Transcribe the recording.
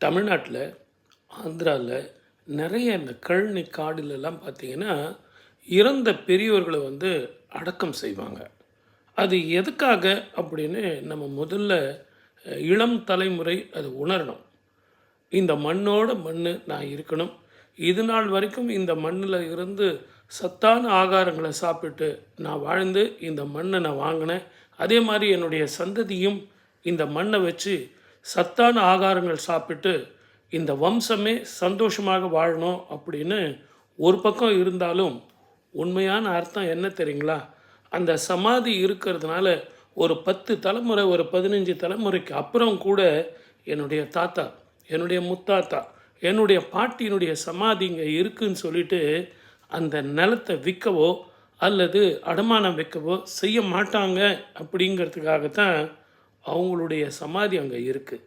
தமிழ்நாட்டில், ஆந்திராவில் நிறைய இந்த கழனி காடுலலாம் பார்த்தீங்கன்னா, இறந்த பெரியோர்களை அடக்கம் செய்வாங்க. அது எதுக்காக அப்படின்னு நம்ம முதல்ல இளம் தலைமுறை அது உணரணும். இந்த மண்ணோட மண்ணு நான் இருக்கணும். இது நாள் வரைக்கும் இந்த மண்ணில் இருந்து சத்தான ஆகாரங்களை சாப்பிட்டு நான் வாழ்ந்து இந்த மண்ணை நான் வாங்கினேன். அதே மாதிரி என்னுடைய சந்ததியும் இந்த மண்ணை வச்சு சத்தான ஆகாரங்கள் சாப்பிட்டு இந்த வம்சமே சந்தோஷமாக வாழணும் அப்படின்னு ஒரு பக்கம் இருந்தாலும், உண்மையான அர்த்தம் என்ன தெரியுங்களா? அந்த சமாதி இருக்கிறதுனால ஒரு 10 தலைமுறை, ஒரு 15 தலைமுறைக்கு அப்புறம் கூட என்னுடைய தாத்தா, என்னுடைய முத்தாத்தா, என்னுடைய பாட்டியினுடைய சமாதி இங்கே இருக்குதுன்னு சொல்லிட்டு அந்த நிலத்தை விற்கவோ அல்லது அடமானம் வைக்கவோ செய்ய மாட்டாங்க. அப்படிங்கிறதுக்காகத்தான் அவங்களுடைய சமாதி அங்கே இருக்குது.